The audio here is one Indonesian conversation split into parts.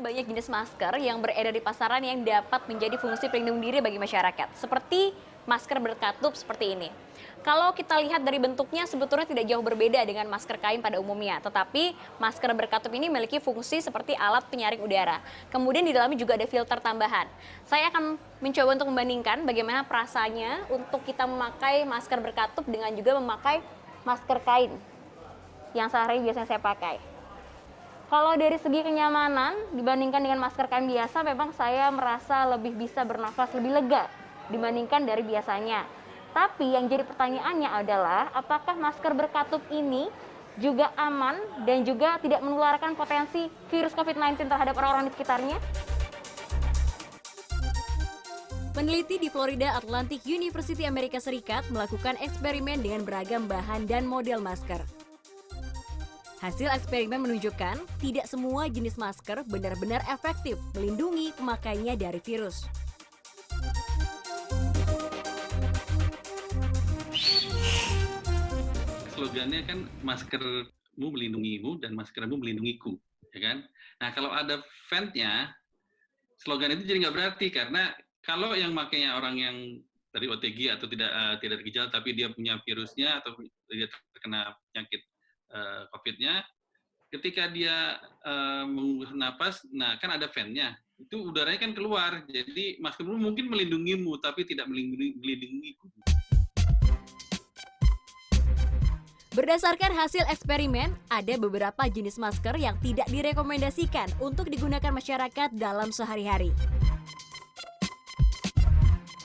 banyak jenis masker yang beredar di pasaran yang dapat menjadi fungsi pelindung diri bagi masyarakat, seperti masker berkatup seperti ini. Kalau kita lihat dari bentuknya sebetulnya tidak jauh berbeda dengan masker kain pada umumnya, tetapi masker berkatup ini memiliki fungsi seperti alat penyaring udara. Kemudian di dalamnya juga ada filter tambahan. Saya akan mencoba untuk membandingkan bagaimana perasaannya untuk kita memakai masker berkatup dengan juga memakai masker kain yang sehari biasanya saya pakai. Kalau dari segi kenyamanan dibandingkan dengan masker kain biasa, memang saya merasa lebih bisa bernafas lebih lega dibandingkan dari biasanya. Tapi yang jadi pertanyaannya adalah apakah masker berkatup ini juga aman dan juga tidak menularkan potensi virus COVID-19 terhadap orang-orang di sekitarnya? Peneliti di Florida Atlantic University Amerika Serikat melakukan eksperimen dengan beragam bahan dan model masker. Hasil eksperimen menunjukkan tidak semua jenis masker benar-benar efektif melindungi pemakainya dari virus. Slogannya kan maskermu melindungimu dan maskermu melindungiku, ya kan? Nah kalau ada ventnya, slogan itu jadi nggak berarti karena kalau yang makainya orang yang dari OTG atau tidak bergejala tapi dia punya virusnya atau dia terkena penyakit COVID-nya, ketika dia menghembus napas, nah kan ada ventnya, itu udaranya kan keluar, jadi maskermu mungkin melindungimu tapi tidak melindungiku. Berdasarkan hasil eksperimen, ada beberapa jenis masker yang tidak direkomendasikan untuk digunakan masyarakat dalam sehari-hari.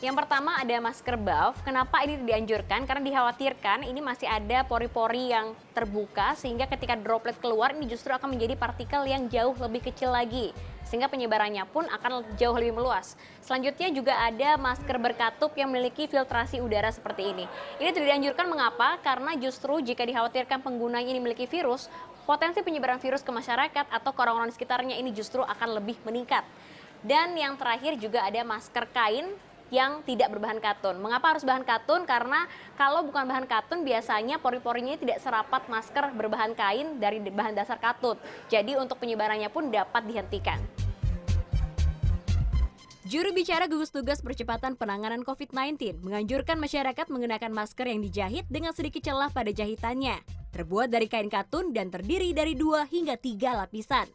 Yang pertama ada masker buff. Kenapa ini dianjurkan? Karena dikhawatirkan ini masih ada pori-pori yang terbuka sehingga ketika droplet keluar ini justru akan menjadi partikel yang jauh lebih kecil lagi. Sehingga penyebarannya pun akan jauh lebih meluas. Selanjutnya juga ada masker berkatup yang memiliki filtrasi udara seperti ini. Ini tidak dianjurkan mengapa? Karena justru jika dikhawatirkan penggunanya ini memiliki virus, potensi penyebaran virus ke masyarakat atau ke orang-orang di sekitarnya ini justru akan lebih meningkat. Dan yang terakhir juga ada masker kain yang tidak berbahan katun. Mengapa harus bahan katun? Karena kalau bukan bahan katun biasanya pori-porinya tidak serapat masker berbahan kain dari bahan dasar katun. Jadi untuk penyebarannya pun dapat dihentikan. Juru bicara gugus tugas percepatan penanganan COVID-19 menganjurkan masyarakat mengenakan masker yang dijahit dengan sedikit celah pada jahitannya. Terbuat dari kain katun dan terdiri dari 2 hingga 3 lapisan.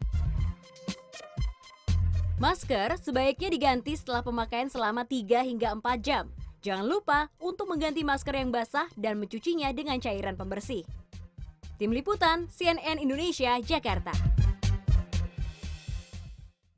Masker sebaiknya diganti setelah pemakaian selama 3 hingga 4 jam. Jangan lupa untuk mengganti masker yang basah dan mencucinya dengan cairan pembersih. Tim Liputan CNN Indonesia, Jakarta.